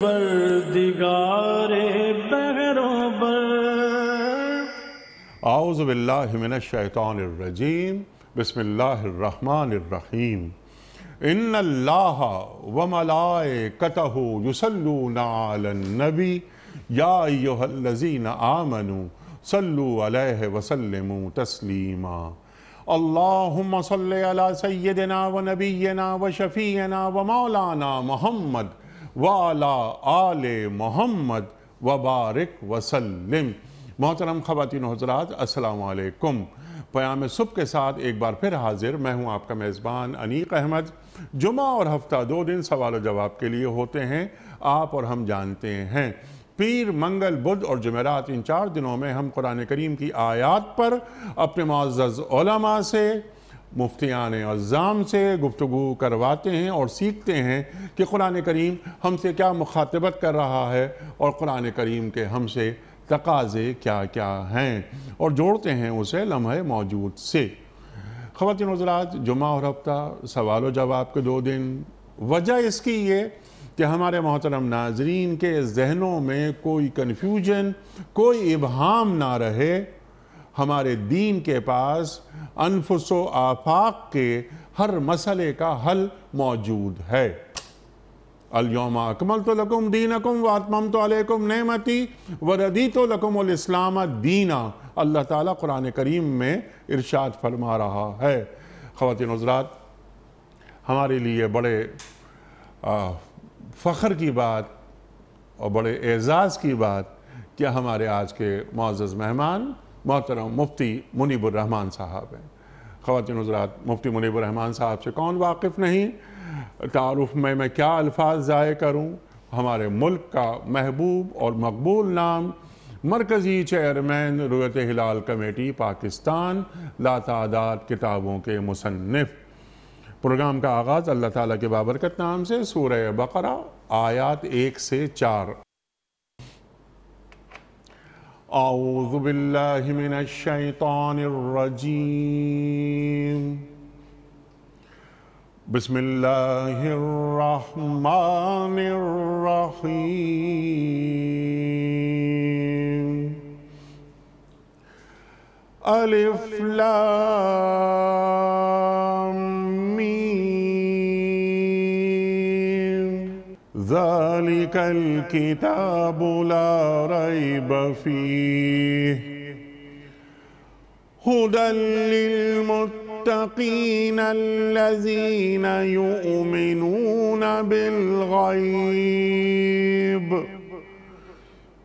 پردگار بہروں بر اعوذ باللہ من الشیطان الرجیم بسم اللہ الرحمن الرحیم ان اللہ وملائکتہ یصلون علی النبی یا ایہا الذین آمنوا صلوا علیہ وسلموا تسلیما اللہم صلی علی سیدنا ونبینا وشفیعنا ومولانا محمد وعلی آل محمد وبارک وسلم۔ محترم خواتین و حضرات، السلام علیکم۔ پیام صبح کے ساتھ ایک بار پھر حاضر میں ہوں آپ کا میزبان انیق احمد۔ جمعہ اور ہفتہ 2 دن سوال و جواب کے لیے ہوتے ہیں، آپ اور ہم جانتے ہیں۔ پیر، منگل، بدھ اور جمعرات، ان 4 دنوں میں ہم قرآن کریم کی آیات پر اپنے معزز علماء سے، مفتیان عظام سے گفتگو کرواتے ہیں اور سیکھتے ہیں کہ قرآن کریم ہم سے کیا مخاطبت کر رہا ہے اور قرآن کریم کے ہم سے تقاضے کیا کیا ہیں، اور جوڑتے ہیں اسے لمحہ موجود سے۔ خواتین و حضرات، جمعہ اور ہفتہ سوال و جواب کے 2 دن، وجہ اس کی یہ کہ ہمارے محترم ناظرین کے ذہنوں میں کوئی کنفیوژن، کوئی ابہام نہ رہے۔ ہمارے دین کے پاس انفس و آفاق کے ہر مسئلے کا حل موجود ہے۔ الیوم اکملت لکم دینکم واتممت علیکم نعمتی وردیت لکم الاسلام دینا، اللہ تعالیٰ قرآن کریم میں ارشاد فرما رہا ہے۔ خواتین و حضرات، ہمارے لیے بڑے فخر کی بات اور بڑے اعزاز کی بات کہ ہمارے آج کے معزز مہمان محترم مفتی منیب الرحمان صاحب ہیں۔ خواتین و حضرات، مفتی منیب الرحمان صاحب سے کون واقف نہیں؟ تعارف میں کیا الفاظ ضائع کروں؟ ہمارے ملک کا محبوب اور مقبول نام، مرکزی چیئرمین رؤیت ہلال کمیٹی پاکستان، لاتعداد کتابوں کے مصنف۔ پروگرام کا آغاز اللہ تعالیٰ کے بابرکت نام سے، سورہ بقرہ آیات 1 سے 4۔ اعوذ باللہ من الشیطان الرجیم بسم اللہ الرحمن الرحیم الف لام میم ذالک الکتاب لا ریب فیہ ھدی للمتقین الذین یؤمنون بالغیب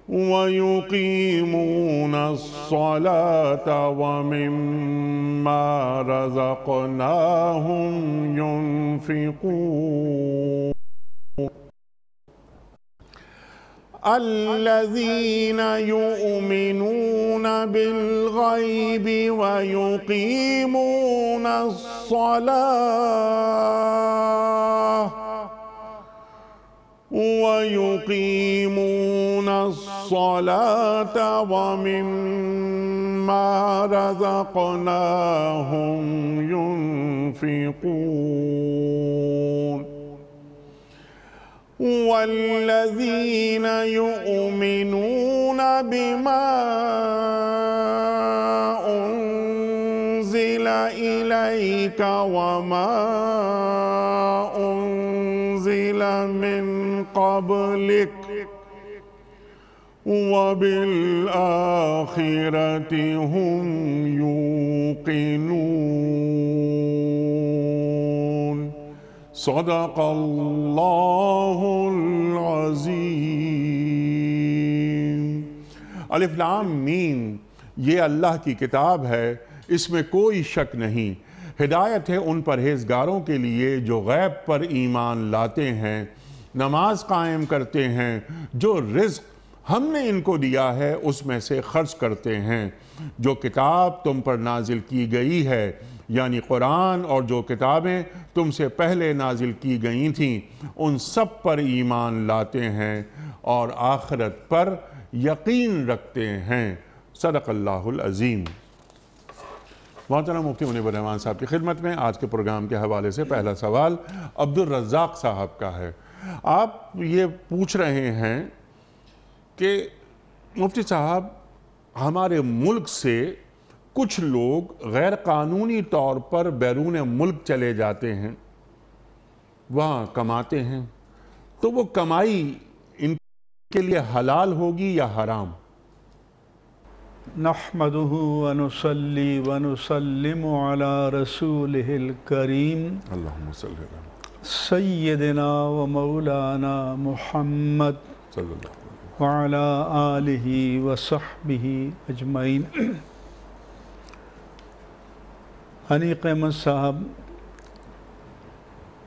وَيُقِيمُونَ الصَّلَاةَ وَمِمَّا رَزَقْنَاهُمْ يُنْفِقُونَ الَّذِينَ يُؤْمِنُونَ بِالْغَيْبِ وَيُقِيمُونَ الصَّلَاةَ وَمِمَّا رَزَقْنَاهُمْ يُنْفِقُونَ وَالَّذِينَ يُؤْمِنُونَ بِمَا أُنزِلَ إِلَيْكَ وَمَا أُنزِلَ مِن قَبْلِكَ وَبِالْآخِرَةِ هُمْ يُوقِنُونَ۔ صدق اللہ العظیم۔ الف لام میم، یہ اللہ کی کتاب ہے، اس میں کوئی شک نہیں۔ ہدایت ہے ان پرہیزگاروں کے لیے جو غیب پر ایمان لاتے ہیں، نماز قائم کرتے ہیں، جو رزق ہم نے ان کو دیا ہے اس میں سے خرچ کرتے ہیں، جو کتاب تم پر نازل کی گئی ہے یعنی قرآن اور جو کتابیں تم سے پہلے نازل کی گئی تھیں ان سب پر ایمان لاتے ہیں اور آخرت پر یقین رکھتے ہیں۔ صدق اللہ العظیم۔ محترم مفتی منیب الرحمان صاحب کی خدمت میں آج کے پروگرام کے حوالے سے پہلا سوال عبد الرزاق صاحب کا ہے۔ آپ یہ پوچھ رہے ہیں کہ مفتی صاحب ہمارے ملک سے کچھ لوگ غیر قانونی طور پر بیرون ملک چلے جاتے ہیں، وہاں کماتے ہیں، تو وہ کمائی ان کے لیے حلال ہوگی یا حرام؟ نحمده ونصلي ونسلم على رسوله الكريم اللہم صلی اللہ علیہ سیدنا و مولانا محمد صلی اللہ علیہ وعلى آلہ وصحبہ اجمعین۔ حنیق احمد صاحب،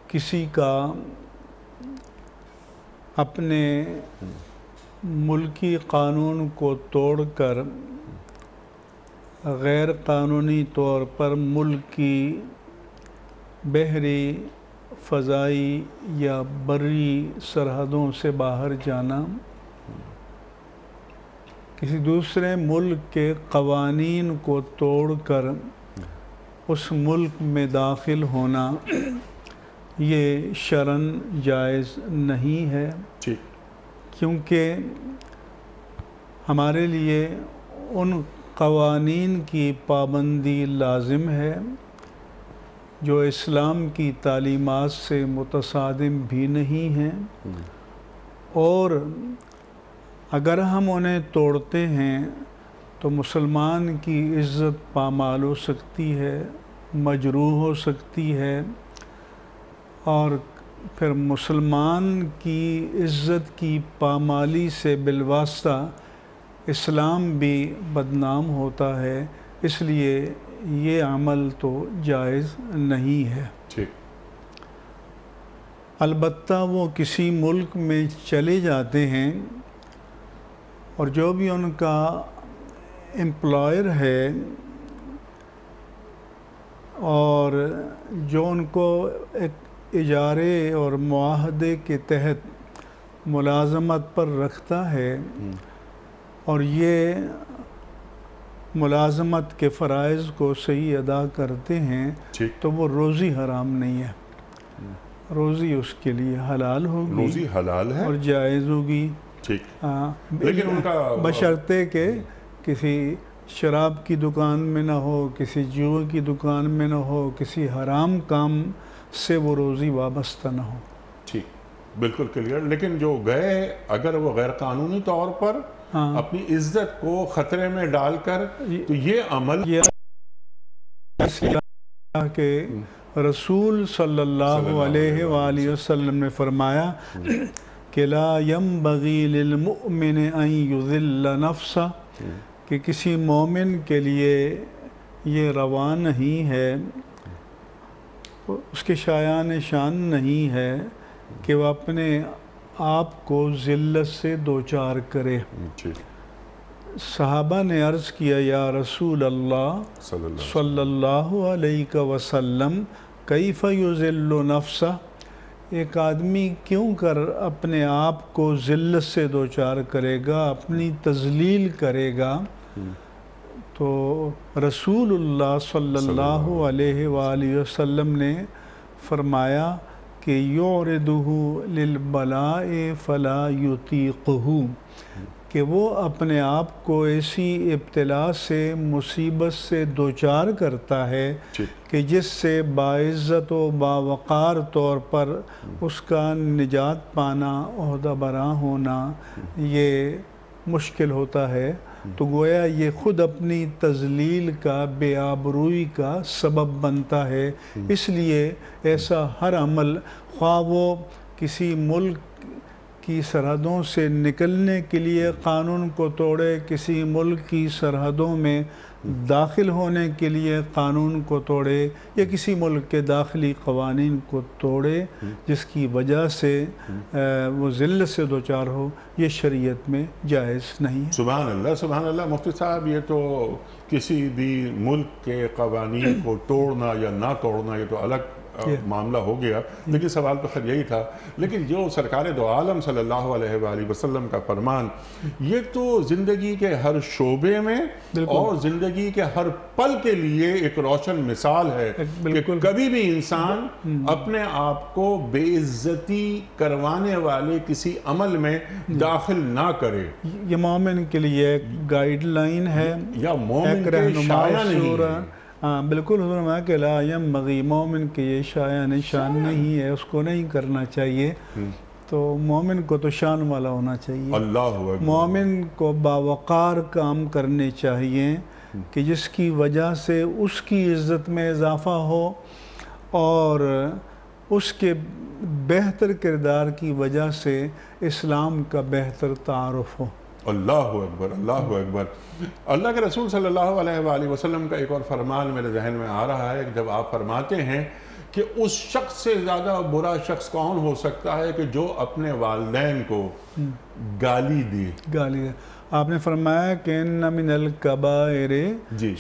کسی کا اپنے ملکی قانون کو توڑ کر غیر قانونی طور پر ملک کی بحری، فضائی یا بری سرحدوں سے باہر جانا، کسی دوسرے ملک کے قوانین کو توڑ کر اس ملک میں داخل ہونا، یہ شرعاً جائز نہیں ہے، ٹھیک، کیونکہ ہمارے لیے ان قوانین کی پابندی لازم ہے جو اسلام کی تعلیمات سے متصادم بھی نہیں ہیں، اور اگر ہم انہیں توڑتے ہیں تو مسلمان کی عزت پامال ہو سکتی ہے، مجروح ہو سکتی ہے، اور پھر مسلمان کی عزت کی پامالی سے بالواسطہ اسلام بھی بدنام ہوتا ہے، اس لیے یہ عمل تو جائز نہیں ہے۔ ٹھیک، البتہ وہ کسی ملک میں چلے جاتے ہیں اور جو بھی ان کا امپلائر ہے اور جو ان کو ایک اجارے اور معاہدے کے تحت ملازمت پر رکھتا ہے اور یہ ملازمت کے فرائض کو صحیح ادا کرتے ہیں، ٹھیک، تو وہ روزی حرام نہیں ہے، روزی اس کے لیے حلال ہوگی، روزی حلال ہے اور جائز ہوگی، ٹھیک، لیکن ان کا بشرطے کہ کسی شراب کی دکان میں نہ ہو، کسی جوئے کی دکان میں نہ ہو، کسی حرام کام سے وہ روزی وابستہ نہ ہو۔ ٹھیک، بالکل کلیئر۔ لیکن جو گئے اگر وہ غیر قانونی طور پر اپنی عزت کو خطرے میں ڈال کر، تو یہ عمل کہ رسول صلی اللہ علیہ وآلہ وسلم نے فرمایا کہ لا ينبغی للمؤمن ان یذل نفسہ، کہ کسی مومن کے لیے یہ روا نہیں ہے، اس کے شایان شان نہیں ہے کہ وہ اپنے آپ کو ذلت سے دوچار کرے۔ صحابہ نے عرض کیا یا رسول اللہ صلی اللہ علیہ وسلم کیف یذل نفسہ، ایک آدمی کیوں کر اپنے آپ کو ذلت سے دوچار کرے گا، اپنی تذلیل کرے گا؟ تو رسول اللہ صلی اللہ علیہ وآلہ وسلم نے فرمایا کہ یعرضہ للبلاء فلا یطیقہ، کہ وہ اپنے آپ کو ایسی ابتلا سے، مصیبت سے دوچار کرتا ہے کہ جس سے باعزت و باوقار طور پر اس کا نجات پانا، عہدہ برآں ہونا یہ مشکل ہوتا ہے۔ تو گویا یہ خود اپنی تذلیل کا، بے آبروئی کا سبب بنتا ہے۔ اس لیے ایسا ہر عمل، خواہ وہ کسی ملک کی سرحدوں سے نکلنے کے لیے قانون کو توڑے، کسی ملک کی سرحدوں میں داخل ہونے کے لیے قانون کو توڑے، یا کسی ملک کے داخلی قوانین کو توڑے جس کی وجہ سے وہ ذلت سے دوچار ہو، یہ شریعت میں جائز نہیں ہے۔ سبحان اللہ، سبحان اللہ۔ مفتی صاحب، یہ تو کسی بھی ملک کے قوانین کو توڑنا یا نہ توڑنا یہ تو معاملہ ہو گیا، لیکن سوال تو خیر یہی تھا۔ لیکن جو سرکار دو عالم صلی اللہ علیہ وآلہ وسلم کا فرمان، یہ تو زندگی کے ہر شعبے میں اور زندگی کے ہر پل کے لیے ایک روشن مثال ہے کہ کبھی بھی انسان اپنے آپ کو بے عزتی کروانے والے کسی عمل میں داخل نہ کرے۔ یہ مومن کے لیے ایک گائیڈ لائن ہے، یا مومن کے شایع نہیں ہے۔ ہاں بالکل، حضور نے کہ لا ینبغی، مومن کے یہ شایع نشان نہیں ہے، اس کو نہیں کرنا چاہیے۔ تو مومن کو تو شان والا ہونا چاہیے، اللہ اکبر۔ مومن کو باوقار کام کرنے چاہیے کہ جس کی وجہ سے اس کی عزت میں اضافہ ہو اور اس کے بہتر کردار کی وجہ سے اسلام کا بہتر تعارف ہو۔ اللہ اکبر، اللہ اکبر۔ اللہ کے رسول صلی اللہ علیہ وآلہ وسلم کا ایک اور فرمان میرے ذہن میں آ رہا ہے، جب آپ فرماتے ہیں کہ اس شخص سے زیادہ برا شخص کون ہو سکتا ہے کہ جو اپنے والدین کو گالی دے۔ گالی دے۔ آپ نے فرمایا کہ ان من الکبائر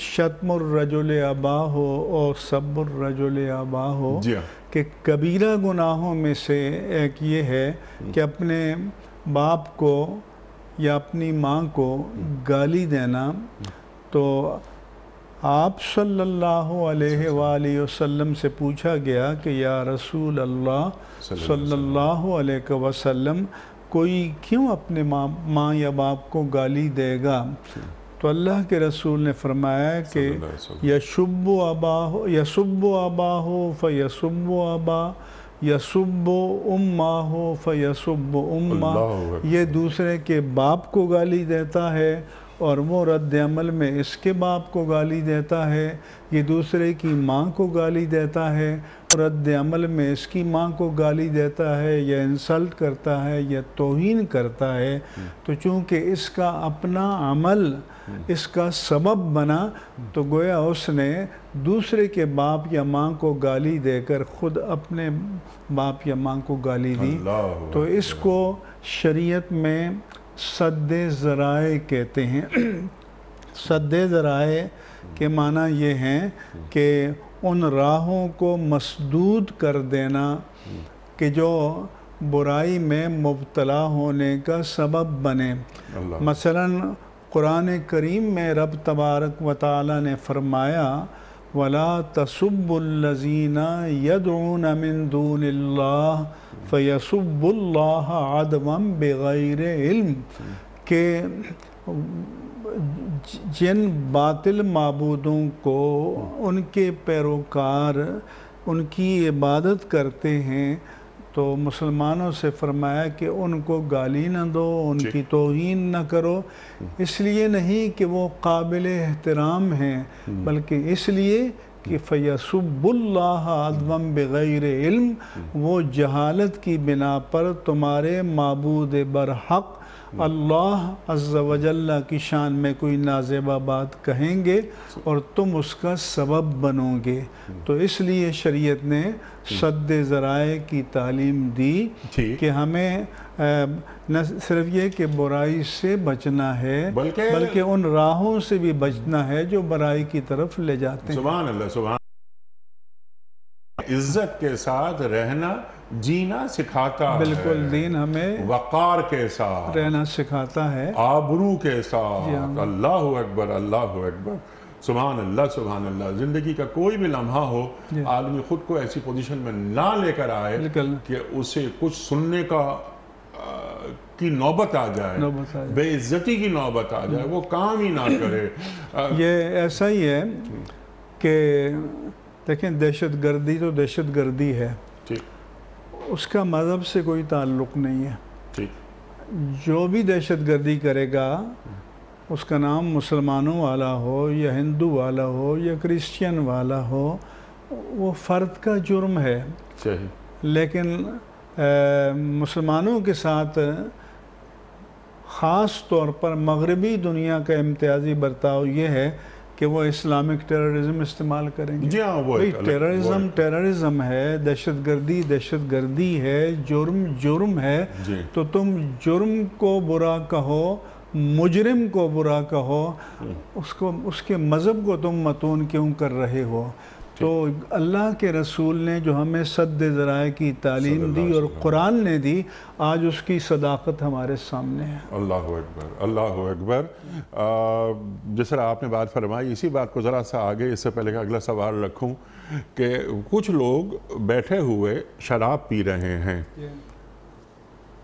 شتم الرجل اباہ اور سب الرجل اباہ، کہ کبیرہ گناہوں میں سے ایک یہ ہے کہ اپنے باپ کو یا اپنی ماں کو گالی دینا۔ تو آپ صلی اللہ علیہ وآلہ وسلم سے پوچھا گیا کہ یا رسول اللہ صلی اللہ علیہ وسلم، کوئی کیوں اپنے ماں یا باپ کو گالی دے گا؟ تو اللہ کے رسول نے فرمایا کہ یسب اباہ فیسب ابا، یسب اماہ فیسب امہ، یہ دوسرے کے باپ کو گالی دیتا ہے اور وہ رد عمل میں اس کے باپ کو گالی دیتا ہے، یہ دوسرے کی ماں کو گالی دیتا ہے، رد عمل میں اس کی ماں کو گالی دیتا ہے، یا انسلٹ کرتا ہے یا توہین کرتا ہے۔ تو چونکہ اس کا اپنا عمل اس کا سبب بنا، تو گویا اس نے دوسرے کے باپ یا ماں کو گالی دے کر خود اپنے باپ یا ماں کو گالی دی۔ تو اس کو شریعت میں سد ذرائع کہتے ہیں۔ سد ذرائع کے معنی یہ ہیں کہ ان راہوں کو مسدود کر دینا کہ جو برائی میں مبتلا ہونے کا سبب بنے۔ مثلاً قرآن کریم میں رب تبارک و تعالی نے فرمایا وَلَا تَسُبُّوا الَّذِينَ يَدْعُونَ مِن دُونِ اللَّهِ فَيَسُبُّوا اللَّهَ عَدْوًا بِغَيْرِ علم، کہ جن باطل معبودوں کو ان کے پیروکار ان کی عبادت کرتے ہیں، تو مسلمانوں سے فرمایا کہ ان کو گالی نہ دو، ان کی توہین نہ کرو، اس لیے نہیں کہ وہ قابل احترام ہیں، بلکہ اس لیے کہ فَيَسُبُّ اللَّهَ عَدْوًا بِغَيْرِ علم، وہ جہالت کی بنا پر تمہارے معبود برحق اللہ عز و جل کی شان میں کوئی نازیبہ بات کہیں گے اور تم اس کا سبب بنو گے۔ تو اس لیے شریعت نے سد ذرائع کی تعلیم دی کہ ہمیں نہ صرف یہ کہ برائی سے بچنا ہے بلکہ ان راہوں سے بھی بچنا ہے جو برائی کی طرف لے جاتے ہیں۔ سبحان اللہ، سبحان اللہ۔ عزت کے ساتھ رہنا جینا سکھاتا ہے، بالکل دین ہمیں وقار کے ساتھ رہنا سکھاتا ہے، آبرو کے ساتھ۔ اللہ اکبر، اللہ اکبر، سبحان اللہ، سبحان اللہ۔ زندگی کا کوئی بھی لمحہ ہو، آدمی خود کو ایسی پوزیشن میں نہ لے کر آئے کہ اسے کچھ سننے کی نوبت آ جائے، بے عزتی کی نوبت آ جائے، وہ کام ہی نہ کرے۔ یہ ایسا ہی ہے کہ دیکھیں دہشت گردی تو دہشت گردی ہے، اس کا مذہب سے کوئی تعلق نہیں ہے۔ جو بھی دہشت گردی کرے گا، اس کا نام مسلمانوں والا ہو یا ہندو والا ہو یا کرسچین والا ہو، وہ فرد کا جرم ہے۔ لیکن مسلمانوں کے ساتھ خاص طور پر مغربی دنیا کا امتیازی برتاؤ یہ ہے کہ وہ اسلامک ٹیررزم استعمال کریں گے۔ ٹیررزم ہے، دہشت گردی ہے، جرم ہے، تو تم جرم کو برا کہو، مجرم کو برا کہو، اس کے مذہب کو تم متون کیوں کر رہے ہو؟ تو اللہ کے رسول نے جو ہمیں سد ذرائع کی تعلیم دی اور قرآن نے دی، آج اس کی صداقت ہمارے سامنے ہے۔ اللہ اکبر، اللہ اکبر۔ جس طرح آپ نے بات فرمائی، اسی بات کو ذرا سا آگے اس سے پہلے کہ اگلا سوال رکھوں کہ کچھ لوگ بیٹھے ہوئے شراب پی رہے ہیں،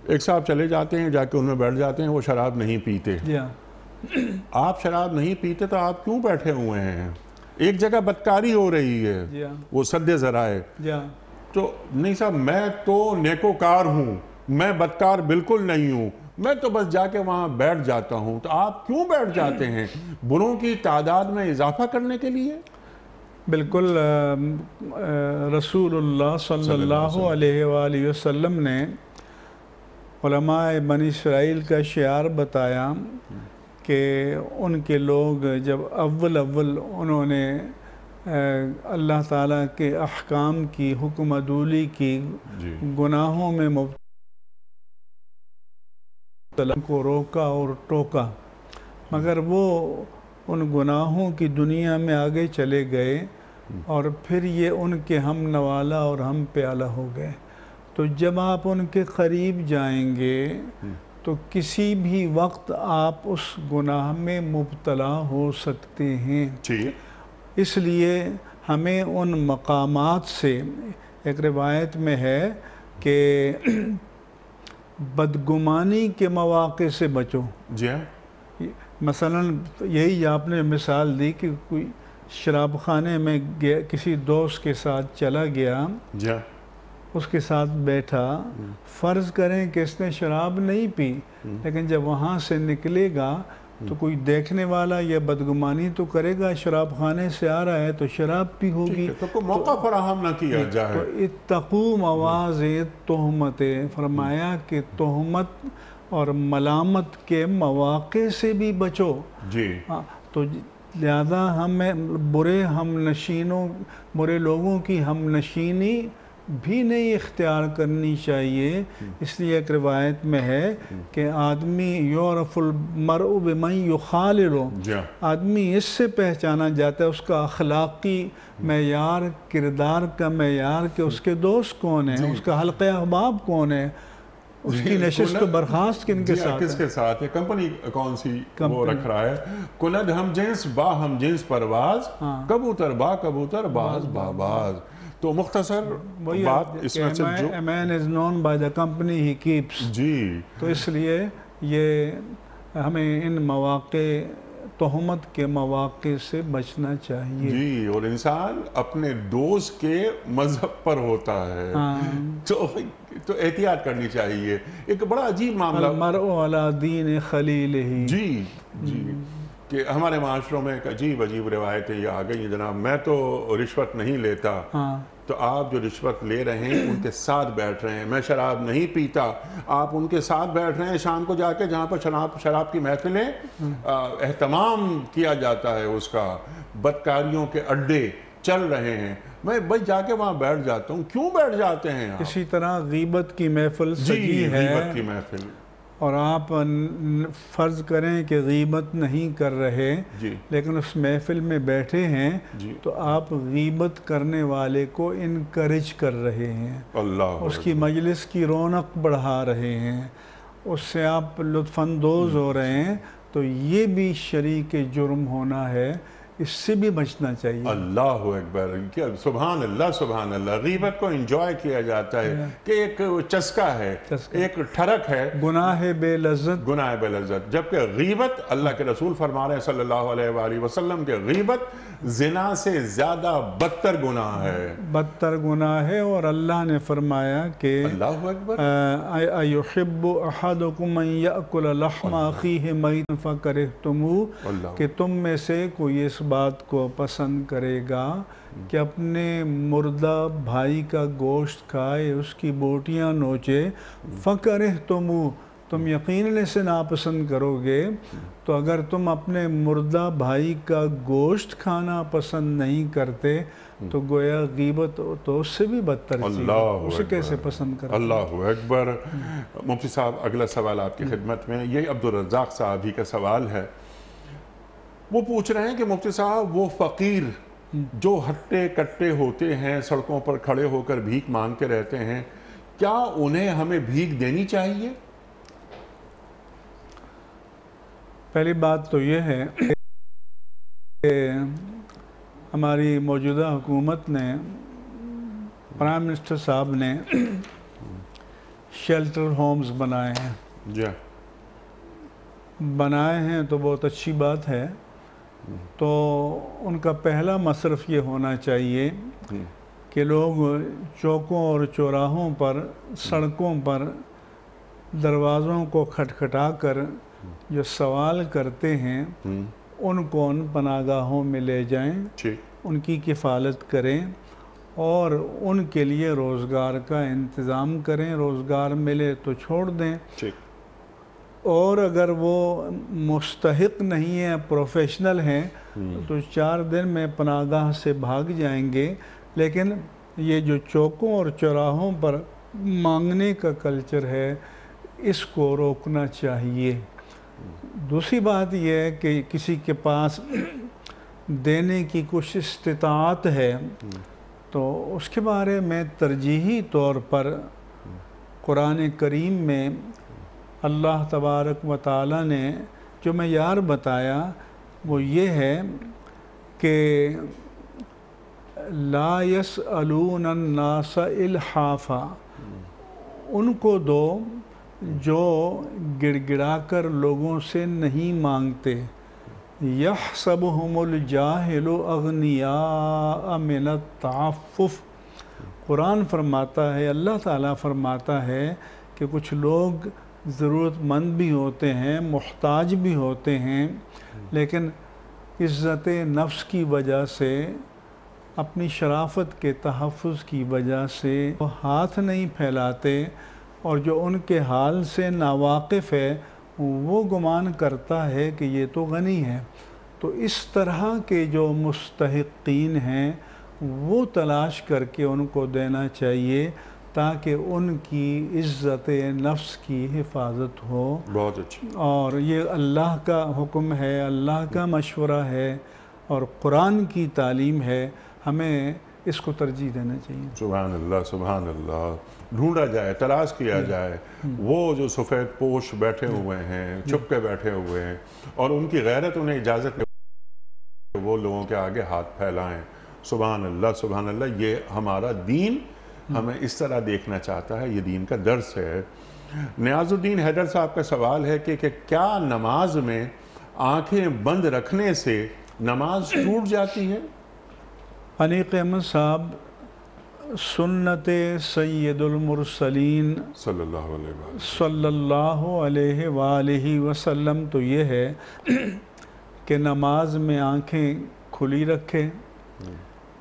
ایک صاحب چلے جاتے ہیں، جا کے ان میں بیٹھ جاتے ہیں، وہ شراب نہیں پیتے۔ آپ شراب نہیں پیتے تو آپ کیوں بیٹھے ہوئے ہیں؟ ایک جگہ بدکاری ہو رہی ہے، وہ سد ذرائع۔ تو نہیں صاحب، میں تو نیکوکار ہوں، میں بدکار بالکل نہیں ہوں، میں تو بس جا کے وہاں بیٹھ جاتا ہوں۔ تو آپ کیوں بیٹھ جاتے ہیں؟ بروں کی تعداد میں اضافہ کرنے کے لیے؟ بالکل، رسول اللہ صلی اللہ علیہ وآلہ وسلم نے علماء بنی اسرائیل کا شعار بتایا کہ ان کے لوگ جب اول انہوں نے اللہ تعالیٰ کے احکام کی، حکم عدولی کی، گناہوں میں مبتلا کو روکا اور ٹوکا، مگر وہ ان گناہوں کی دنیا میں آگے چلے گئے اور پھر یہ ان کے ہم نوالا اور ہم پیالہ ہو گئے۔ تو جب آپ ان کے قریب جائیں گے تو کسی بھی وقت آپ اس گناہ میں مبتلا ہو سکتے ہیں۔ اس لیے ہمیں ان مقامات سے، ایک روایت میں ہے کہ بدگمانی کے مواقع سے بچو۔ مثلا یہی آپ نے مثال دی کہ کوئی شراب خانے میں کسی دوست کے ساتھ چلا گیا، اس کے ساتھ بیٹھا، فرض کریں کہ اس نے شراب نہیں پی، لیکن جب وہاں سے نکلے گا تو کوئی دیکھنے والا یہ بدگمانی تو کرے گا، شراب خانے سے آ رہا ہے تو شراب پی ہوگی، تو کوئی موقع فراہم نہ کیا جائے۔ تو اتقوا مواضع تہمت، فرمایا کہ تہمت اور ملامت کے مواقع سے بھی بچو۔ تو لہذا ہمیں برے لوگوں کی ہم نشینی بھی نہیں اختیار کرنی چاہیے۔ اس لیے ایک روایت میں ہے کہ آدمی یعرف المرء بمن یخالل، آدمی اس سے پہچانا جاتا ہے، اس کا اخلاقی معیار، کردار کا معیار، کہ اس کے دوست کون ہیں، اس کا حلقہ احباب کون ہے، اس کی نشست و برخاست کن کے ساتھ ہے، کس کے ساتھ ہے، کمپنی کون سی وہ رکھ رہا ہے۔ کند ہم جنس با ہم جنس پرواز، کبوتر با کبوتر باز با باز۔ تو مختصر بات اس میں سے جو a man is known by the company he keeps، تو اس لیے یہ ہمیں ان مواقع، تہمت کے مواقع سے بچنا چاہیے۔ اور انسان اپنے دوست کے مذہب پر ہوتا ہے، تو احتیاط کرنی چاہیے۔ ایک بڑا عجیب معاملہ، المرء علی دین خلیلہ، کہ ہمارے معاشروں میں ایک عجیب روایتیں یہ آ گئی ہیں جناب، میں تو رشوت نہیں لیتا، تو آپ جو رشوت لے رہے ہیں ان کے ساتھ بیٹھ رہے ہیں۔ میں شراب نہیں پیتا، آپ ان کے ساتھ بیٹھ رہے ہیں، شام کو جا کے جہاں پر شراب کی محفلیں اہتمام کیا جاتا ہے، اس کا بدکاریوں کے اڈے چل رہے ہیں، میں بس جا کے وہاں بیٹھ جاتا ہوں۔ کیوں بیٹھ جاتے ہیں آپ؟ اسی طرح غیبت کی محفل سجی ہے، غیبت کی محفل، اور آپ فرض کریں کہ غیبت نہیں کر رہے لیکن اس محفل میں بیٹھے ہیں، تو آپ غیبت کرنے والے کو انکریج کر رہے ہیں، اس کی مجلس کی رونق بڑھا رہے ہیں، اس سے آپ لطف اندوز ہو رہے ہیں، تو یہ بھی شریک جرم ہونا ہے، اس سے بھی بچنا چاہیے۔ اللہ اکبر، سبحان اللہ سبحان اللہ۔ غیبت کو انجوائے کیا جاتا ہے کہ ایک چسکا ہے، ایک ٹھرک ہے، گناہ بے لذت، گناہ بے لذت، جبکہ غیبت، اللہ کے رسول فرما رہے ہیں صلی اللہ علیہ وآلہ وسلم کہ غیبت زنا سے زیادہ بدتر گناہ ہے، بدتر گناہ ہے، اور اللہ نے فرمایا کہ اللہ اکبر، ایحب احدکم ان یأکل لحم اخیہ میتا فکرہتموہ، کہ تم میں سے کوئی اس بات کو پسند کرے گا کہ اپنے مردہ بھائی کا گوشت کھائے، اس کی بوٹیاں نوچے، فکرہتموہ، تم یقیناً اسے ناپسند کرو گے۔ تو اگر تم اپنے مردہ بھائی کا گوشت کھانا پسند نہیں کرتے تو گویا غیبت تو اس سے بھی بدتر چیز ہے، اسے کیسے پسند کرتے؟ اللہ اکبر۔ مفتی صاحب، اگلا سوال آپ کی خدمت میں، یہ عبدالرزاق صاحب ہی کا سوال ہے۔ وہ پوچھ رہے ہیں کہ مفتی صاحب، وہ فقیر جو ہٹے کٹے ہوتے ہیں سڑکوں پر کھڑے ہو کر بھیک مانگتے رہتے ہیں، کیا انہیں ہمیں بھیک دینی چاہیے؟ پہلی بات تو یہ ہے کہ ہماری موجودہ حکومت نے، پرائم منسٹر صاحب نے شیلٹر ہومز بنائے ہیں. جی بنائے ہیں تو بہت اچھی بات ہے. تو ان کا پہلا مصرف یہ ہونا چاہیے کہ لوگ چوکوں اور چوراہوں پر، سڑکوں پر دروازوں کو کھٹکھٹا کر جو سوال کرتے ہیں ان کو ان پناہ گاہوں میں لے جائیں، ان کی کفالت کریں اور ان کے لیے روزگار کا انتظام کریں. روزگار ملے تو چھوڑ دیں، اور اگر وہ مستحق نہیں ہیں، پروفیشنل ہیں، تو 4 دن میں پناہ گاہ سے بھاگ جائیں گے. لیکن یہ جو چوکوں اور چوراہوں پر مانگنے کا کلچر ہے، اس کو روکنا چاہیے. دوسری بات یہ ہے کہ کسی کے پاس دینے کی کچھ استطاعت ہے تو اس کے بارے میں ترجیحی طور پر قرآن کریم میں اللہ تبارک و تعالیٰ نے جو معیار بتایا وہ یہ ہے کہ لا یسألون الناس الحافا، ان کو دو جو گڑ گڑا کر لوگوں سے نہیں مانگتے. یحسبہم الجاہل اغنیاء من التعفف، قرآن فرماتا ہے، اللہ تعالیٰ فرماتا ہے کہ کچھ لوگ ضرورت مند بھی ہوتے ہیں، محتاج بھی ہوتے ہیں، لیکن عزت نفس کی وجہ سے، اپنی شرافت کے تحفظ کی وجہ سے وہ ہاتھ نہیں پھیلاتے، اور جو ان کے حال سے ناواقف ہے وہ گمان کرتا ہے کہ یہ تو غنی ہے. تو اس طرح کے جو مستحقین ہیں وہ تلاش کر کے ان کو دینا چاہیے تاکہ ان کی عزت نفس کی حفاظت ہو. بہت اچھی. اور یہ اللہ کا حکم ہے، اللہ کا مشورہ ہے اور قرآن کی تعلیم ہے. ہمیں اس کو ترجیح دینا چاہیے. سبحان اللہ، سبحان اللہ. ڈھونڈا جائے، تلاش کیا جائے وہ جو سفید پوش بیٹھے ہوئے ہیں، چھپ کے بیٹھے ہوئے ہیں، اور ان کی غیرت انہیں اجازت کہ وہ لوگوں کے آگے ہاتھ پھیلائیں. سبحان اللہ، سبحان اللہ. یہ ہمارا دین ہمیں اس طرح دیکھنا چاہتا ہے، یہ دین کا درس ہے. نیاز الدین حیدر صاحب کا سوال ہے کہ کیا نماز میں آنکھیں بند رکھنے سے نماز ٹوٹ جاتی ہے؟ انیق احمد صاحب، سنت سید المرسلین صلی اللہ علیہ وآلہ وسلم تو یہ ہے کہ نماز میں آنکھیں کھلی رکھے.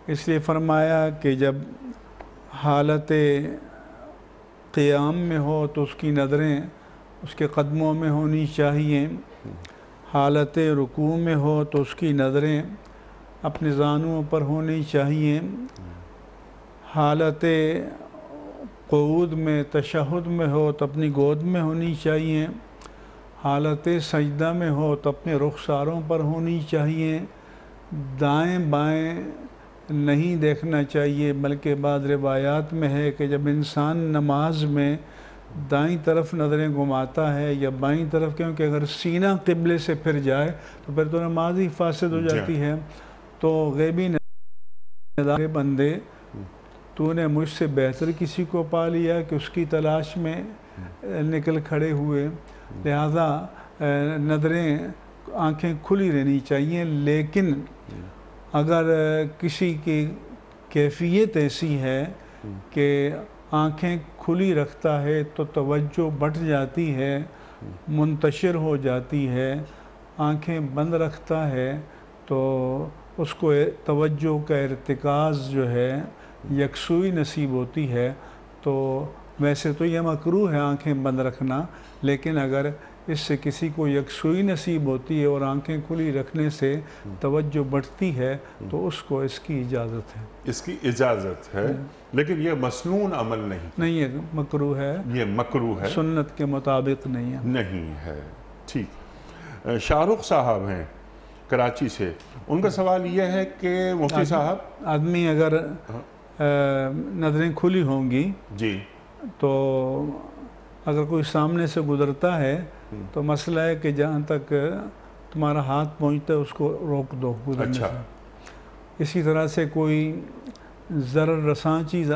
اس لیے فرمایا کہ جب حالت قیام میں ہو تو اس کی نظریں اس کے قدموں میں ہونی چاہیے، حالت رکوع میں ہو تو اس کی نظریں اپنے زانوں پر ہونی چاہیے، حالت قعود میں، تشہد میں ہو تو اپنی گود میں ہونی چاہیے، حالت سجدہ میں ہو تو اپنے رخساروں پر ہونی چاہیے. دائیں بائیں نہیں دیکھنا چاہیے، بلکہ بعض روایات میں ہے کہ جب انسان نماز میں دائیں طرف نظریں گھماتا ہے یا بائیں طرف، کیونکہ اگر سینہ قبلے سے پھر جائے تو پھر تو نماز ہی فاسد ہو جاتی ہے. تو غیبی نظارے بندے، تو نے مجھ سے بہتر کسی کو پا لیا کہ اس کی تلاش میں نکل کھڑے ہوئے. لہذا نظریں، آنکھیں کھلی رہنی چاہیے. لیکن اگر کسی کی کیفیت ایسی ہے کہ آنکھیں کھلی رکھتا ہے تو توجہ بٹ جاتی ہے، منتشر ہو جاتی ہے، آنکھیں بند رکھتا ہے تو اس کو توجہ کا ارتکاز جو ہے یکسوئی نصیب ہوتی ہے. تو ویسے تو یہ مکروہ ہے آنکھیں بند رکھنا، لیکن اگر اس سے کسی کو یکسوئی نصیب ہوتی ہے اور آنکھیں کھلی رکھنے سے توجہ بڑھتی ہے تو اس کو اس کی اجازت ہے. اس کی اجازت ہے، لیکن یہ مسنون عمل نہیں ہے، مکروہ ہے. یہ مکروہ ہے، سنت کے مطابق نہیں ہے. نہیں ہے. ٹھیک. شاہ رخ صاحب ہیں، کراچی سے، ان کا سوال یہ ہے کہ مفتی صاحب آدمی اگر نظریں کھلی ہوں گی جی تو اگر کوئی سامنے سے گزرتا ہے تو مسئلہ ہے کہ جہاں تک تمہارا ہاتھ پہنچتا ہے اس کو روک دو گزرنے سے. اسی طرح سے کوئی ضرر رساں چیز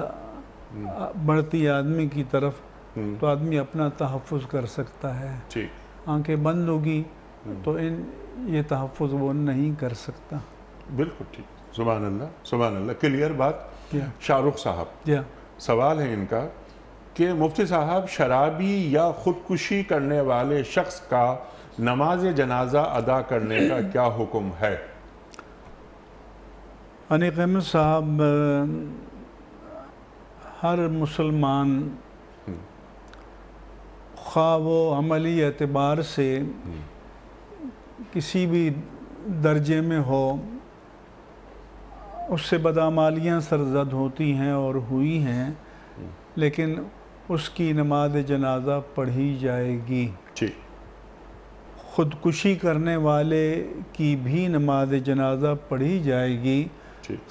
بڑھتی ہے آدمی کی طرف تو آدمی اپنا تحفظ کر سکتا ہے. آنکھیں بند ہوگی تو یہ تحفظ وہ نہیں کر سکتا. بالکل ٹھیک، سبحان اللہ سبحان اللہ، کلیئر بات. شاہ رخ صاحب سوال ہے ان کا کہ مفتی صاحب شرابی یا خودکشی کرنے والے شخص کا نماز جنازہ ادا کرنے کا کیا حکم ہے؟ انیق احمد صاحب، ہر مسلمان خواہ وہ عملی اعتبار سے کسی بھی درجے میں ہو، اس سے بدعمالیاں سرزد ہوتی ہیں اور ہوئی ہیں، لیکن اس کی نماز جنازہ پڑھی جائے گی. خودکشی کرنے والے کی بھی نماز جنازہ پڑھی جائے گی.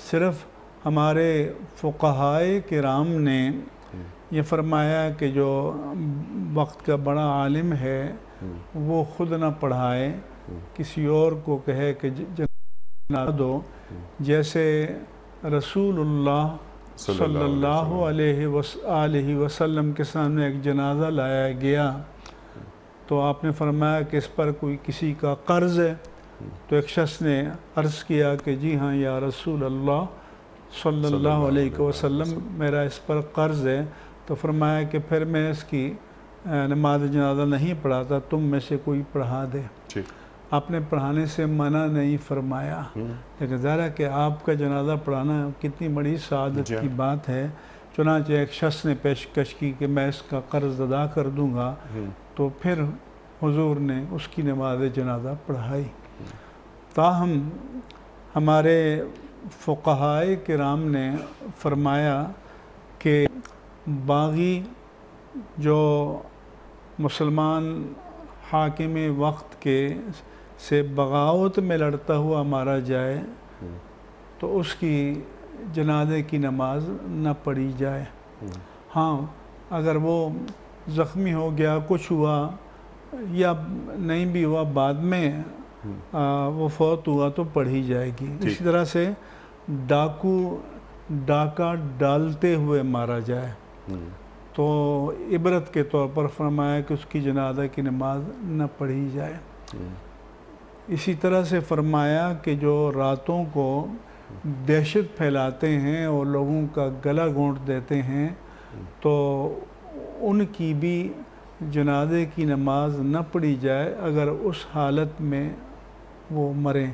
صرف ہمارے فقہائے کرام نے یہ فرمایا کہ جو وقت کا بڑا عالم ہے وہ خود نہ پڑھائے، کسی اور کو کہے کہ جنازہ دو. جیسے رسول اللہ صلی اللہ علیہ وسلم کے سامنے ایک جنازہ لایا گیا تو آپ نے فرمایا کہ اس پر کوئی کسی کا قرض ہے، تو ایک شخص نے عرض کیا کہ جی ہاں یا رسول اللہ صلی اللہ علیہ وسلم، میرا اس پر قرض ہے. تو فرمایا کہ پھر میں اس کی نماز جنازہ نہیں پڑھاتا، تم میں سے کوئی پڑھا دے. آپ نے پڑھانے سے منع نہیں فرمایا، لیکن ظاہر ہے کہ آپ کا جنازہ پڑھانا کتنی بڑی سعادت کی بات ہے. چنانچہ ایک شخص نے پیشکش کی کہ میں اس کا قرض ادا کر دوں گا، تو پھر حضور نے اس کی نماز جنازہ پڑھائی. تاہم ہمارے فقہائے کرام نے فرمایا کہ باغی جو مسلمان حاکم وقت کے سے بغاوت میں لڑتا ہوا مارا جائے تو اس کی جنازے کی نماز نہ پڑھی جائے. ہاں اگر وہ زخمی ہو گیا، کچھ ہوا یا نہیں بھی ہوا، بعد میں وہ فوت ہوا تو پڑھی جائے گی. اسی طرح سے ڈاکو ڈاکہ ڈالتے ہوئے مارا جائے تو عبرت کے طور پر فرمایا کہ اس کی جنازہ کی نماز نہ پڑھی جائے. اسی طرح سے فرمایا کہ جو راتوں کو دہشت پھیلاتے ہیں اور لوگوں کا گلا گھونٹ دیتے ہیں تو ان کی بھی جنازے کی نماز نہ پڑھی جائے اگر اس حالت میں وہ مریں.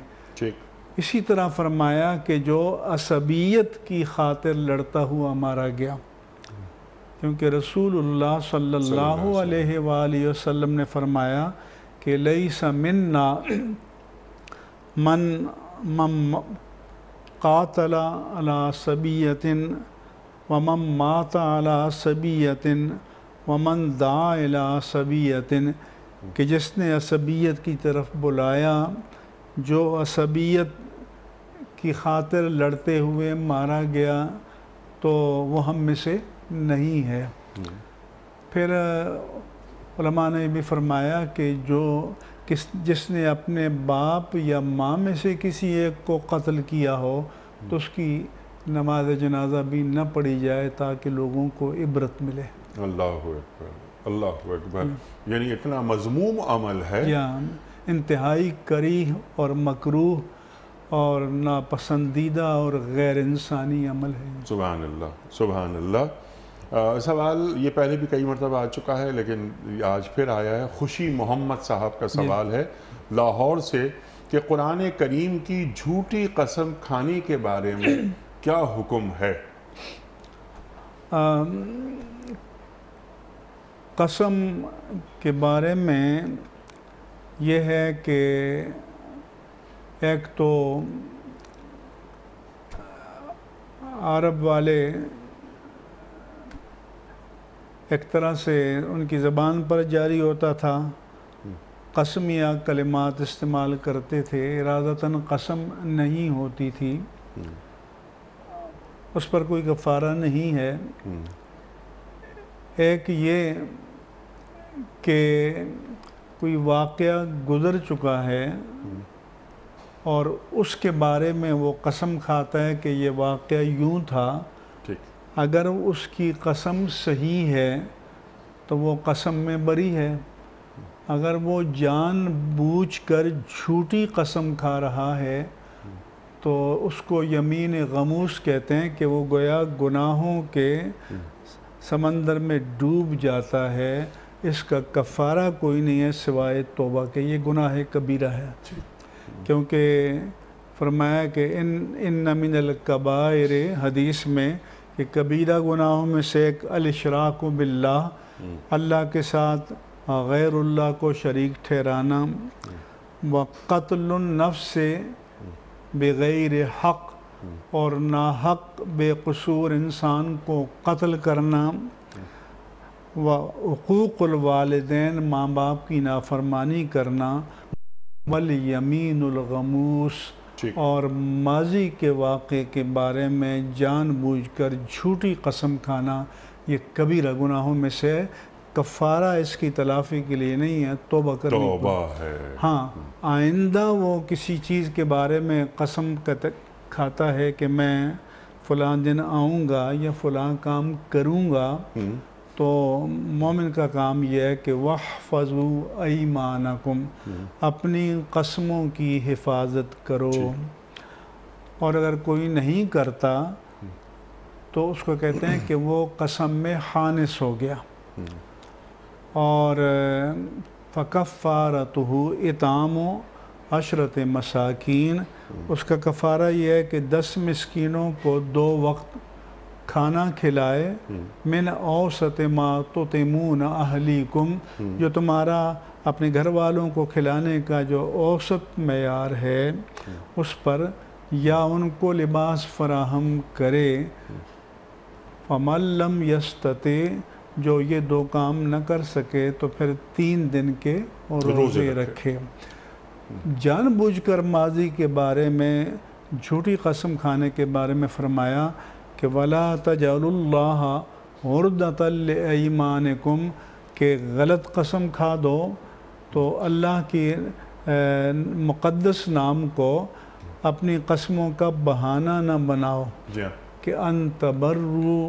اسی طرح فرمایا کہ جو عصبیت کی خاطر لڑتا ہوا مارا گیا، کیونکہ رسول اللہ صلی اللہ علیہ وآلہ وسلم نے فرمایا کہ لیس منا من قاتل علی صبیۃ ومن مات علی صبیۃ ومن دعا الی صبیۃ، کہ جس نے عصبیت کی طرف بلایا، جو عصبیت کی خاطر لڑتے ہوئے مارا گیا تو وہ ہم میں سے نہیں ہے. پھر علماء نے بھی فرمایا کہ جس نے اپنے باپ یا ماں میں سے کسی ایک کو قتل کیا ہو تو اس کی نماز جنازہ بھی نہ پڑھی جائے تاکہ لوگوں کو عبرت ملے. اللہ اکبر اللہ اکبر. یعنی اتنا مذموم عمل ہے، انتہائی کریہ اور مکروہ اور ناپسندیدہ اور غیر انسانی عمل ہے. سبحان اللہ سبحان اللہ. سوال یہ پہلے بھی کئی مرتبہ آ چکا ہے لیکن آج پھر آیا ہے. خوشی محمد صاحب کا سوال ہے لاہور سے کہ قرآن کریم کی جھوٹی قسم کھانے کے بارے میں کیا حکم ہے؟ قسم کے بارے میں یہ ہے کہ ایک تو عرب والے ایک طرح سے ان کی زبان پر جاری ہوتا تھا قسمیہ کلمات استعمال کرتے تھے، ارادتاً قسم نہیں ہوتی تھی، اس پر کوئی کفارہ نہیں ہے۔ ایک یہ کہ کوئی واقعہ گزر چکا ہے اور اس کے بارے میں وہ قسم کھاتا ہے کہ یہ واقعہ یوں تھا، اگر اس کی قسم صحیح ہے تو وہ قسم میں بری ہے، اگر وہ جان بوجھ کر جھوٹی قسم کھا رہا ہے تو اس کو یمین غموس کہتے ہیں کہ وہ گویا گناہوں کے سمندر میں ڈوب جاتا ہے، اس کا کفارہ کوئی نہیں ہے سوائے توبہ کے، یہ گناہ کبیرہ ہے۔ کیونکہ فرمایا کہ ان من الکبائر، حدیث میں کہ کبیرہ گناہوں میں سے ایک الاشراک باللہ، اللہ کے ساتھ غیر اللہ کو شریک ٹھہرانا، وقتل النفس بغیر حق، اور ناحق بے قصور انسان کو قتل کرنا، وعقوق الوالدین، ماں باپ کی نافرمانی کرنا، والیمین الغموس، اور ماضی کے واقعے کے بارے میں جان بوجھ کر جھوٹی قسم کھانا، یہ کبیرہ گناہوں میں سے کفارہ اس کی تلافی کے لیے نہیں ہے، توبہ کرنی توبہ ہے۔ ہاں، آئندہ وہ کسی چیز کے بارے میں قسم کھاتا ہے کہ میں فلاں دن آؤں گا یا فلاں کام کروں گا، تو مومن کا کام یہ ہے کہ وَاحْفَظُوا أَيْمَانَكُمْ، اپنی قسموں کی حفاظت کرو۔ اور اگر کوئی نہیں کرتا تو اس کو کہتے ہیں کہ وہ قسم میں خانس ہو گیا۔ اور فَكَفَّارَتُهُ إِطْعَامُ 10 مساکین، اس کا کفارہ یہ ہے کہ 10 مسکینوں کو 2 وقت کھانا کھلائے، من اوسط ما تطعمون اہلیکم، جو تمہارا اپنے گھر والوں کو کھلانے کا جو اوسط معیار ہے اس پر، یا ان کو لباس فراہم کرے۔ فَمَن لَّمْ يَسْتَطِعْ، جو یہ 2 کام نہ کر سکے تو پھر 3 دن کے روزے رکھے۔ جان بوجھ کر ماضی کے بارے میں جھوٹی قسم کھانے کے بارے میں فرمایا کہ وَلَا تَجْعَلُوا اللَّهَ عُرْضَةً لِأَيْمَانِكُمْ، کہ غلط قسم کھا دو تو اللہ کی مقدس نام کو اپنی قسموں کا بہانہ نہ بناؤ، کہ ان تبروا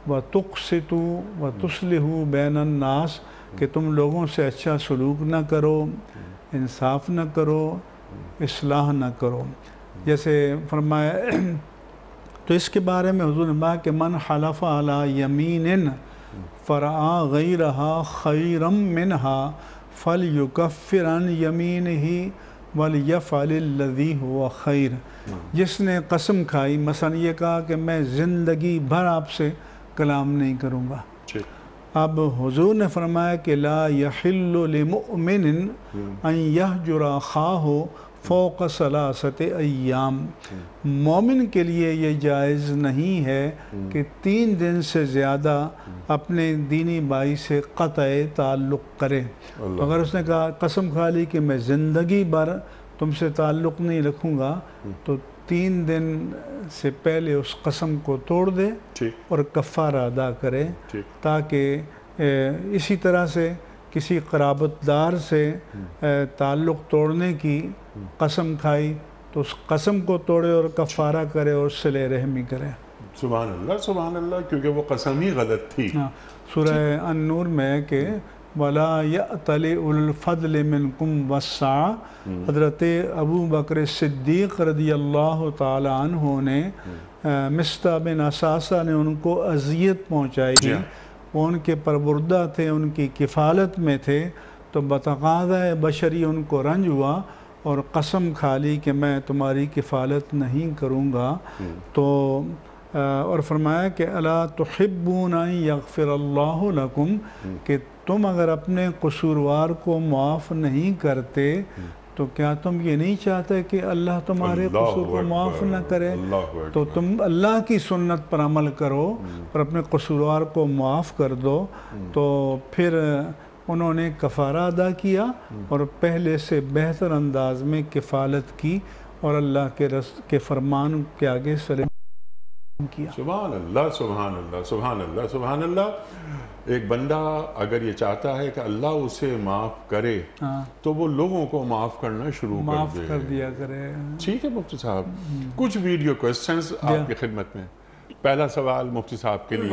وتقسطوا وتصلحوا بین الناس، کہ تم لوگوں سے اچھا سلوک نہ کرو، انصاف نہ کرو، اصلاح نہ کرو۔ جیسے فرمایا تو اس کے بارے میں حضور نے کہا کہ من حلف علی یمین فرعا غیرہا خیرا منہا فلیکفر عن یمینہ ولیفعل الذی هو خیر۔ جس نے قسم کھائی، مثلا یہ کہا کہ میں زندگی بھر آپ سے کلام نہیں کروں گا، اب حضور نے فرمایا کہ لا یحل لمؤمن ان یہجر اخاہ فوق 3 ایام، مومن کے لیے یہ جائز نہیں ہے کہ 3 دن سے زیادہ اپنے دینی بھائی سے قطع تعلق کرے۔ اگر اس نے کہا قسم کھا لی کہ میں زندگی بھر تم سے تعلق نہیں رکھوں گا، تو 3 دن سے پہلے اس قسم کو توڑ دے اور کفارہ ادا کرے، تاکہ اسی طرح سے کسی قرابت دار سے تعلق توڑنے کی قسم کھائی تو اس قسم کو توڑے اور کفارہ کرے اور صلہ رحمی کرے۔ سبحان اللہ، سبحان اللہ، کیونکہ وہ قسم ہی غلط تھی۔ سورہ النور میں کہ وَلَا يَأْتَلِ أُولُو الْفَضْلِ مِنْكُمْ وَالسَّعَةِ، حضرت ابو بکر صدیق رضی اللہ تعالی عنہ نے مصطح بن اساسہ نے ان کو اذیت پہنچائی تھی، وہ ان کے پروردہ تھے، ان کی کفالت میں تھے، تو بتقاضۂ بشری ان کو رنج ہوا اور قسم کھا لی کہ میں تمہاری کفالت نہیں کروں گا، تو اور فرمایا کہ الا تحبون ان یغفر اللہ لکم، کہ تم اگر اپنے قصوروار کو معاف نہیں کرتے تو کیا تم یہ نہیں چاہتے کہ اللہ تمہارے قصور کو معاف نہ کرے؟ تو تم اللہ کی سنت پر عمل کرو اور اپنے قصوروار کو معاف کر دو، تو پھر انہوں نے کفارہ ادا کیا اور پہلے سے بہتر انداز میں کفالت کی اور اللہ کے فرمان کے آگے سلام کیا۔ سبحان اللہ سبحان اللہ سبحان اللہ سبحان اللہ۔ ایک بندہ اگر یہ چاہتا ہے کہ اللہ اسے معاف کرے تو وہ لوگوں کو معاف کرنا شروع معاف کر دیا کرے۔ ٹھیک ہے مفتی صاحب، کچھ ویڈیو کوسچنز آپ کی خدمت میں۔ پہلا سوال مفتی صاحب کے لیے۔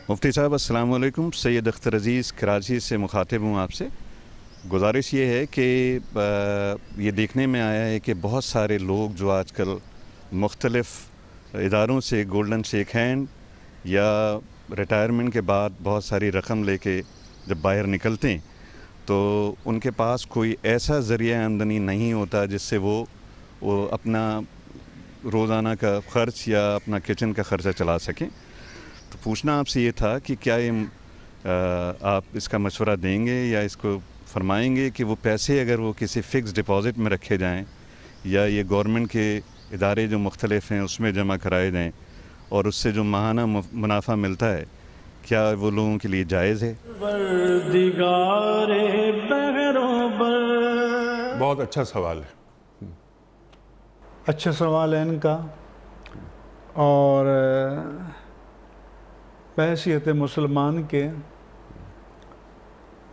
مفتی صاحب السلام علیکم، سید اختر عزیز کراچی سے مخاطب ہوں آپ سے۔ گزارش یہ ہے کہ یہ دیکھنے میں آیا ہے کہ بہت سارے لوگ جو آج کل مختلف اداروں سے گولڈن شیک ہینڈ یا ریٹائرمنٹ کے بعد بہت ساری رقم لے کے جب باہر نکلتے ہیں تو ان کے پاس کوئی ایسا ذریعہ آمدنی نہیں ہوتا جس سے وہ اپنا روزانہ کا خرچ یا اپنا کچن کا خرچہ چلا سکیں۔ تو پوچھنا آپ سے یہ تھا کہ کیا یہ آپ اس کا مشورہ دیں گے یا اس کو فرمائیں گے کہ وہ پیسے اگر وہ کسی فکس ڈپازٹ میں رکھے جائیں یا یہ گورنمنٹ کے ادارے جو مختلف ہیں اس میں جمع کرائے جائیں اور اس سے جو ماہانہ منافع ملتا ہے کیا وہ لوگوں کے لیے جائز ہے؟ بہت اچھا سوال ہے، اچھا سوال ہے ان کا، اور بحیثیت مسلمان کے،